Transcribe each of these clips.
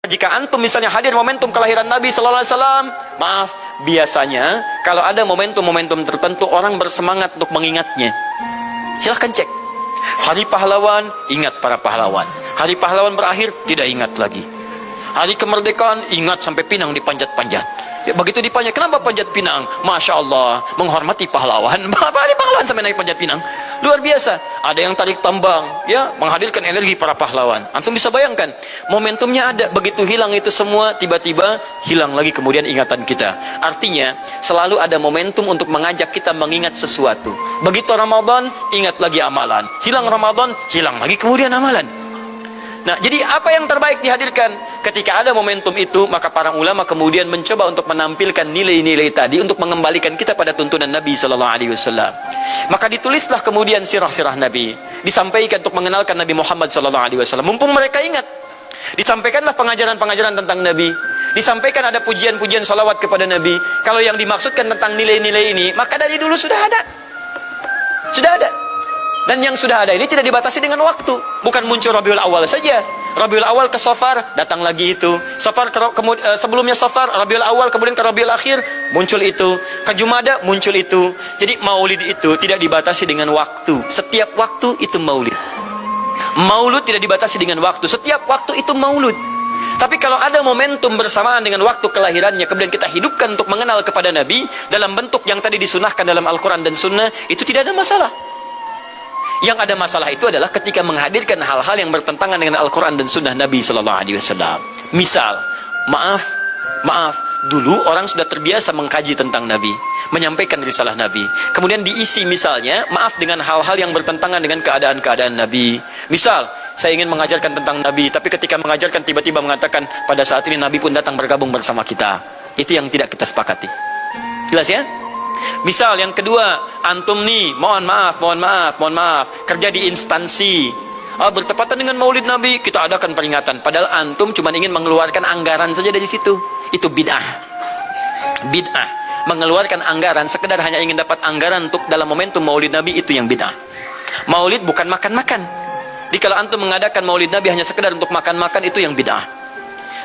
jika antum misalnya hadir momentum kelahiran Nabi Sallallahu Alaihi Wasallam, maaf, biasanya kalau ada momentum-momentum tertentu orang bersemangat untuk mengingatnya. Silahkan cek. Hari pahlawan, ingat para pahlawan. Hari pahlawan berakhir, tidak ingat lagi. Hari kemerdekaan, ingat sampai pinang dipanjat-panjat. Ya, begitu dipanjat, kenapa panjat pinang? Masya Allah, menghormati pahlawan. Pahlawan sampai naik panjat pinang. Luar biasa. Ada yang tarik tambang, ya, menghadirkan energi para pahlawan. Antum bisa bayangkan, momentumnya ada. Begitu hilang itu semua, tiba-tiba hilang lagi kemudian ingatan kita. Artinya, selalu ada momentum untuk mengajak kita mengingat sesuatu. Begitu Ramadan, ingat lagi amalan. Hilang Ramadan, hilang lagi kemudian amalan. Nah, jadi apa yang terbaik dihadirkan? Ketika ada momentum itu, maka para ulama kemudian mencoba untuk menampilkan nilai-nilai tadi untuk mengembalikan kita pada tuntunan Nabi Sallallahu Alaihi Wasallam. Maka ditulislah kemudian sirah-sirah Nabi, disampaikan untuk mengenalkan Nabi Muhammad Sallallahu Alaihi Wasallam. Mumpung mereka ingat, disampaikanlah pengajaran-pengajaran tentang Nabi, disampaikan ada pujian-pujian salawat kepada Nabi. Kalau yang dimaksudkan tentang nilai-nilai ini, maka dari dulu sudah ada. Sudah ada. Dan yang sudah ada ini tidak dibatasi dengan waktu. Bukan muncul Rabiul Awal saja. Rabiul Awal ke Safar, datang lagi itu. Safar sebelumnya Safar, Rabiul Awal, kemudian ke Rabiul Akhir, muncul itu. Ke Jumada, muncul itu. Jadi maulid itu tidak dibatasi dengan waktu. Setiap waktu itu maulid. Maulud tidak dibatasi dengan waktu. Setiap waktu itu maulud. Tapi kalau ada momentum bersamaan dengan waktu kelahirannya, kemudian kita hidupkan untuk mengenal kepada Nabi, dalam bentuk yang tadi disunahkan dalam Al-Quran dan Sunnah, itu tidak ada masalah. Yang ada masalah itu adalah ketika menghadirkan hal-hal yang bertentangan dengan Al-Quran dan Sunnah Nabi Sallallahu Alaihi Wasallam. Misal, maaf, dulu orang sudah terbiasa mengkaji tentang Nabi, menyampaikan risalah Nabi. Kemudian diisi misalnya, maaf, dengan hal-hal yang bertentangan dengan keadaan-keadaan Nabi. Misal, saya ingin mengajarkan tentang Nabi, tapi ketika mengajarkan tiba-tiba mengatakan, pada saat ini Nabi pun datang bergabung bersama kita. Itu yang tidak kita sepakati. Jelas ya? Misal yang kedua, antum nih, mohon maaf, kerja di instansi, bertepatan dengan Maulid Nabi, kita adakan peringatan. Padahal antum cuma ingin mengeluarkan anggaran saja dari situ. Itu bid'ah. Bid'ah. Mengeluarkan anggaran, sekedar hanya ingin dapat anggaran untuk dalam momentum Maulid Nabi, itu yang bid'ah. Maulid bukan makan-makan. Jadi kalau antum mengadakan Maulid Nabi hanya sekedar untuk makan-makan, itu yang bid'ah.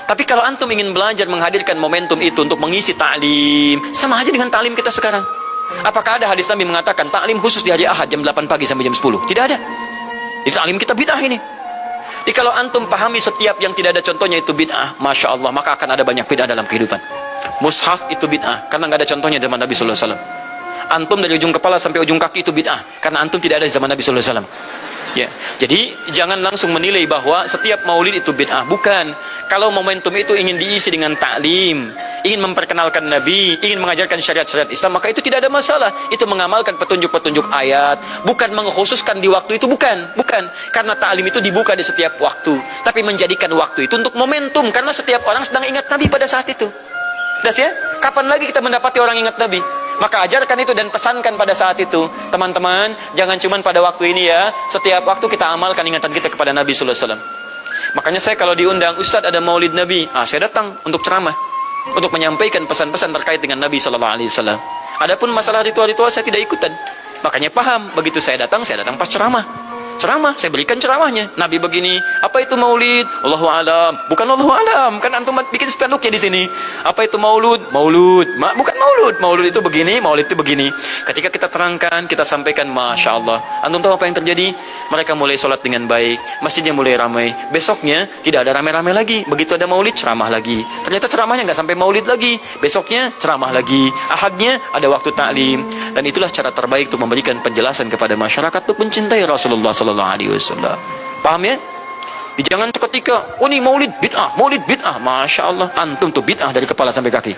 Tapi kalau antum ingin belajar menghadirkan momentum itu untuk mengisi ta'lim, sama aja dengan ta'lim kita sekarang. Apakah ada hadis Nabi mengatakan ta'lim khusus di hari Ahad jam 8 pagi sampai jam 10? Tidak ada. Di ta'lim kita bid'ah ini. Jadi kalau antum pahami setiap yang tidak ada contohnya itu bid'ah, Masya Allah, maka akan ada banyak bid'ah dalam kehidupan. Mushaf itu bid'ah, karena nggak ada contohnya di zaman Nabi Sallallahu Alaihi Wasallam. Antum dari ujung kepala sampai ujung kaki itu bid'ah, karena antum tidak ada di zaman Nabi Sallallahu Alaihi Wasallam. Ya, jadi jangan langsung menilai bahwa setiap maulid itu bid'ah. Bukan. Kalau momentum itu ingin diisi dengan ta'lim, ingin memperkenalkan Nabi, ingin mengajarkan syariat-syariat Islam, maka itu tidak ada masalah. Itu mengamalkan petunjuk-petunjuk ayat, bukan mengkhususkan di waktu itu, bukan. Karena ta'lim itu dibuka di setiap waktu, tapi menjadikan waktu itu untuk momentum, karena setiap orang sedang ingat Nabi pada saat itu. Jelas ya? Kapan lagi kita mendapati orang ingat Nabi? Maka ajarkan itu dan pesankan pada saat itu. Teman-teman, jangan cuma pada waktu ini ya. Setiap waktu kita amalkan ingatan kita kepada Nabi Sallallahu Alaihi Wasallam. Makanya saya kalau diundang, Ustadz ada maulid Nabi, saya datang untuk ceramah, untuk menyampaikan pesan-pesan terkait dengan Nabi Sallallahu Alaihi Wasallam. Adapun masalah ritual-ritual saya tidak ikutan. Makanya paham, begitu saya datang pas ceramah. Saya berikan ceramahnya. Nabi begini, apa itu maulid? Allahu alam. Bukan Allahu alam, kan antum bikin spanduknya di sini. Apa itu maulud? Bukan maulud. Maulud itu begini, maulid itu begini. Ketika kita terangkan, kita sampaikan, Masya Allah. Antum tahu apa yang terjadi? Mereka mulai sholat dengan baik, masjidnya mulai ramai. Besoknya tidak ada ramai-ramai lagi. Begitu ada maulid, ceramah lagi. Ternyata ceramahnya nggak sampai maulid lagi. Besoknya ceramah lagi. Ahadnya ada waktu ta'lim. Dan itulah cara terbaik untuk memberikan penjelasan kepada masyarakat untuk mencintai Rasulullah Sallallahu Alaihi Wasallam. Paham ya? Jangan seketika, oh ini maulid bid'ah, Masya Allah, antum tuh bid'ah dari kepala sampai kaki.